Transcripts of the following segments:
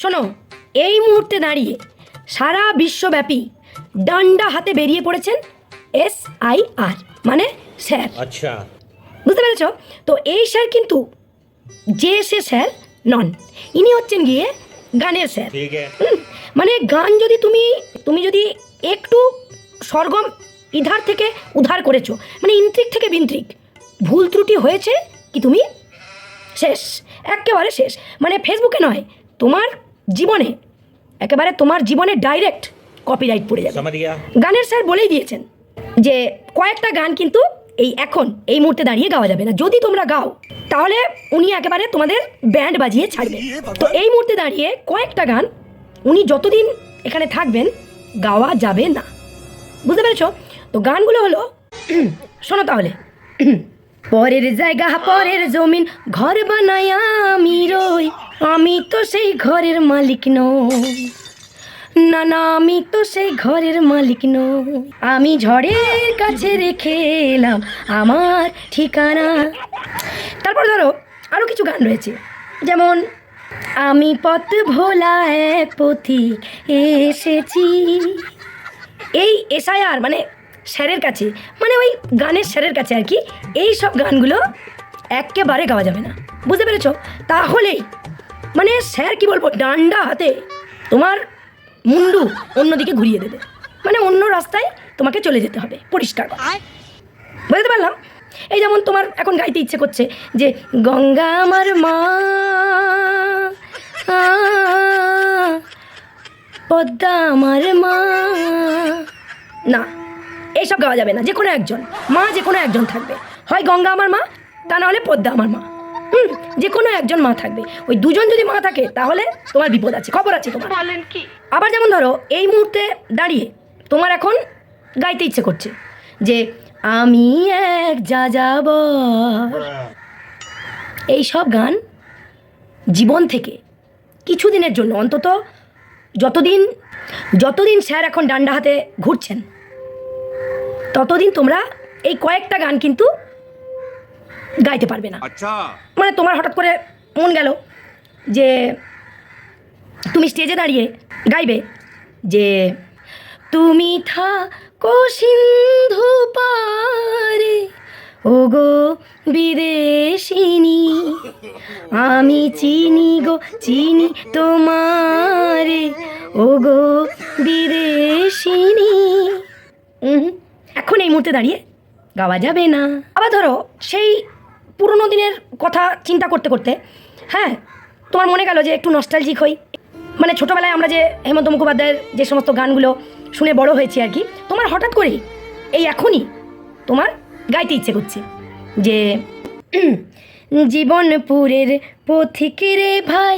শোনো, এই মুহূর্তে দাঁড়িয়ে সারা বিশ্বব্যাপী ডান্ডা হাতে বেরিয়ে পড়েছেন SIR, মানে স্যার। আচ্ছা, বুঝতে পেরেছ? তো এই স্যার কিন্তু যে সে স্যার নন, ইনি হচ্ছেন গিয়ে গানের স্যার। ঠিক মানে গান যদি তুমি যদি একটু সরগম ইধার থেকে উধার করেছো, মানে ইন্ত্রিক থেকে বিন্ত্রিক ভুল ত্রুটি হয়েছে কি তুমি শেষ, একেবারে শেষ। মানে ফেসবুকে নয়, তোমার জীবনে, একেবারে তোমার জীবনে ডাইরেক্ট কপিরাইট পড়ে যাবে। গানের স্যার বলেই দিয়েছেন যে কয়েকটা গান কিন্তু এই মুহূর্তে দাঁড়িয়ে গাওয়া যাবে না। যদি তোমরা গাও তাহলে উনি একেবারে তোমাদের ব্যান্ড বাজিয়ে ছাড়বে। তো এই মুহূর্তে দাঁড়িয়ে কয়েকটা গান উনি যতদিন এখানে থাকবেন গাওয়া যাবে না। বুঝতে পেরেছো? তো গানগুলো হলো, শোনো তাহলে। পরের জায়গা পরের জমিন ঘর বানায় আমি রই, আমি তো সেই ঘরের মালিক নই। না না, আমি তো সেই ঘরের মালিক নই। আমি ঝড়ের কাছে রেখে এলাম আমার ঠিকানা। তারপর ধরো আরও কিছু গান রয়েছে, যেমন আমি পথ ভোলা এক পথিক এসেছি। এই SIR মানে স্যারের কাছে, মানে ওই গানের স্যারের কাছে আর কি, এই সব গানগুলো একেবারে গাওয়া যাবে না। বুঝতে পেরেছো? তাহলেই মানে স্যার কি বলবো, ডান্ডা হাতে তোমার মুন্ডু অন্যদিকে ঘুরিয়ে দেবে, মানে অন্য রাস্তায় তোমাকে চলে যেতে হবে পরিষ্কার। বুঝতে পারলাম? এই যেমন তোমার এখন গাইতে ইচ্ছে করছে যে গঙ্গা আমার মা, পদ্মা আমার মা, না, এইসব গাওয়া যাবে না। যে কোনো একজন মা, যে কোনো একজন থাকবে, হয় গঙ্গা আমার মা, তা না হলে পদ্মা আমার মা। যে কোনো একজন মা থাকবে। ওই দুজন যদি মা থাকে তাহলে তোমার বিপদ আছে, খবর আছে তোমার। বলেন কি? আবার যেমন ধরো এই মুহূর্তে দাঁড়িয়ে তোমার এখন গাইতে ইচ্ছে করছে যে আমি এক যাযাবর। এই সব গান জীবন থেকে কিছুদিনের জন্য অন্তত, যতদিন স্যার এখন ডান্ডা হাতে ঘুরছেন ততদিন তোমরা এই কয়েকটা গান কিন্তু গাইতে পারবে না। আচ্ছা, মানে তোমার হঠাৎ করে মন গেল যে তুমি স্টেজে দাঁড়িয়ে গাইবে যে তুমি থাকো সিন্ধু পারে ওগো বিদেশিনী, আমি চিনি গো চিনি তোমারে ওগো বিদেশিনী। এখন এই মুহূর্তে দাঁড়িয়ে গাওয়া যাবে না। আবার ধরো সেই পুরোনো দিনের কথা চিন্তা করতে করতে, হ্যাঁ, তোমার মনে গেল যে একটু নস্টালজিক হই। মানে ছোটোবেলায় আমরা যে হেমন্ত মুখোপাধ্যায়ের যে সমস্ত গানগুলো শুনে বড় হয়েছি আর কি, তোমার হঠাৎ করেই এই এখনই তোমার গাইতে ইচ্ছে করছে যে জীবনপুরের পথিক রে ভাই,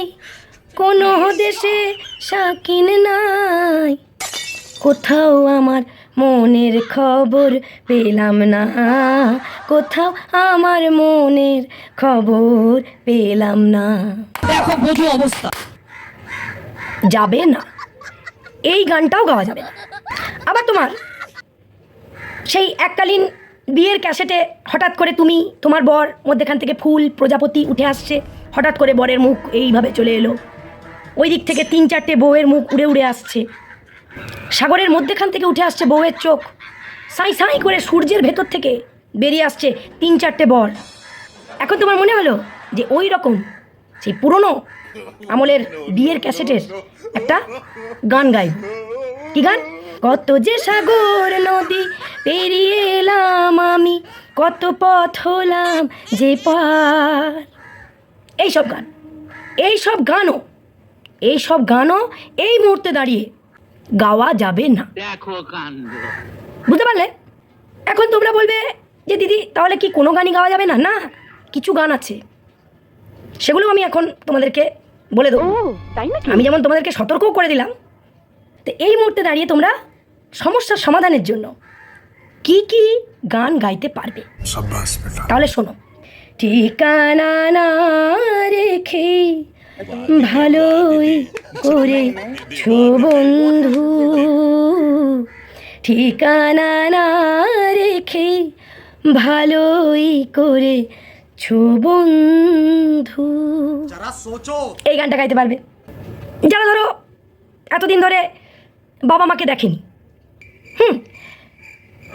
কোনো দেশে শাকিন নাই, কোথাও আমার মনের খবর পেলাম না, কোথাও আমার মনের খবর পেলাম না। দেখো বোঝো অবস্থা, যাবে না, এই গানটাও গাওয়া যাবে না। আবার তোমার সেই এককালীন বিয়ের ক্যাসেটে হঠাৎ করে তোমার বর মধ্যেখান থেকে ফুল প্রজাপতি উঠে আসছে, হঠাৎ করে বরের মুখ এইভাবে চলে এলো, ওই দিক থেকে 3-4টে বউয়ের মুখ উড়ে উড়ে আসছে, সাগরের মধ্যেখান থেকে উঠে আসছে বউয়ের চোখ, সাঁই সাঁই করে সূর্যের ভেতর থেকে বেরিয়ে আসছে 3-4টে বর। এখন তোমার মনে হলো যে ওই রকম সেই পুরনো আমলের বিয়ের ক্যাসেটের একটা গান গাইব। কি গান? কত যে সাগর নদী পেরিয়ে এলাম আমি, কত পথ হলাম যে পার। এইসব গানও এই মুহূর্তে দাঁড়িয়ে গাওয়া যাবে না। দেখো কাণ্ড। বুঝতে পারলে? এখন তোমরা বলবে যে দিদি তাহলে কি কোনো গানই গাওয়া যাবে না? না, কিছু গান আছে, সেগুলো আমি এখন তোমাদেরকে বলে দেবো। আমি যেমন তোমাদেরকে সতর্কও করে দিলাম, তো এই মুহূর্তে দাঁড়িয়ে তোমরা সমস্যার সমাধানের জন্য কি কি গান গাইতে পারবে তাহলে শোনো। ঠিকানা না রেখে ভালোই করে ছো বন্ধু, ঠিকানা না রেখে ভালোই করে ছো বন্ধু, এই গানটা গাইতে পারবে। যারা ধরো এতদিন ধরে বাবা মাকে দেখেনি,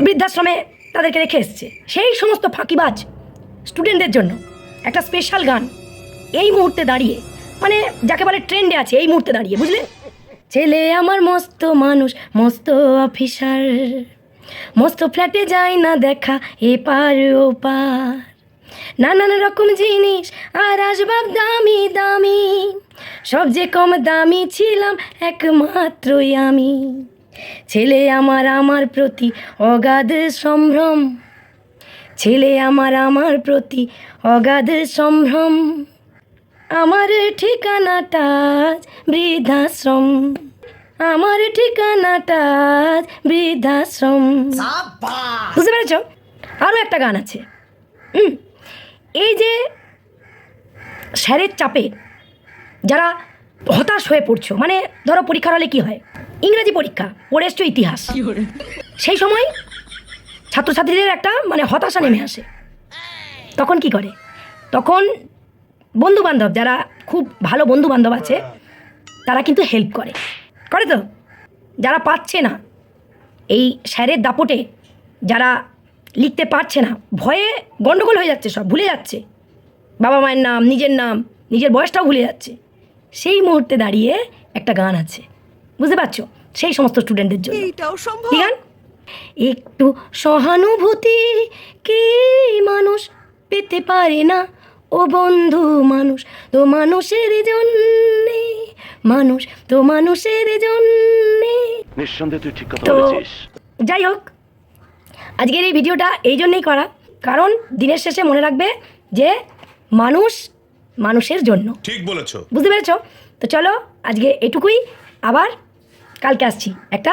বৃদ্ধাশ্রমে তাদেরকে রেখে এসছে, সেই সমস্ত ফাঁকিবাজ স্টুডেন্টদের জন্য একটা স্পেশাল গান এই মুহূর্তে দাঁড়িয়ে, মানে যাকে বলে ট্রেন্ডে আছে এই মুহূর্তে দাঁড়িয়ে, বুঝলে? ছেলে আমার মস্ত মানুষ, মস্ত অফিসার, মস্ত ফ্ল্যাটে যায় না দেখা এপার ওপার, নানান রকম জিনিস আর আসবাব দামি দামি, সবচেয়ে কম দামি ছিলাম একমাত্রই আমি। ছেলে আমার আমার প্রতি অগাধ সম্ভ্রম, ছেলে আমার আমার প্রতি অগাধ সম্ভ্রম, আমার ঠিকানাটা বৃদ্ধাশ্রম, আমার ঠিকানাটা বৃদ্ধাশ্রম। বুঝতে পেরেছ? আরও একটা গান আছে, এই যে স্যারের চাপে যারা হতাশ হয়ে পড়ছো, মানে ধরো পরীক্ষার হলে কী হয়, ইংরাজি পরীক্ষা, পড়ে এসছো ইতিহাস, সেই সময় ছাত্রছাত্রীদের একটা মানে হতাশা নেমে আসে, তখন কি করে? তখন বন্ধুবান্ধব, যারা খুব ভালো বন্ধুবান্ধব আছে, তারা কিন্তু হেল্প করে তো। যারা পাচ্ছে না এই স্যারের দাপটে, যারা লিখতে পারছে না, ভয়ে গন্ডগোল হয়ে যাচ্ছে, সব ভুলে যাচ্ছে, বাবা মায়ের নাম, নিজের বয়সটাও ভুলে যাচ্ছে, সেই মুহূর্তে দাঁড়িয়ে একটা গান আছে, বুঝতে পারছো? সেই সমস্ত স্টুডেন্টদের জন্য কি গান? একটু সহানুভূতি কি মানুষ পেতে পারে না, ও বন্ধু মানুষ তো মানুষের জন্যে, মানুষ তো মানুষের জন্যে। নিঃসন্দেহে তুই ঠিক কথা বলেছিস। যাই হোক, আজকের এই ভিডিওটা এই জন্যই করা, কারণ দিনের শেষে মনে রাখবে যে মানুষ মানুষের জন্য। ঠিক বলেছো, বুঝতে পেরেছো? তো চলো আজকে এটুকুই, আবার কালকে আসছি একটা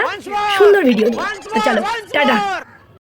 সুন্দর ভিডিও নিয়ে। তো চলো, টাটা।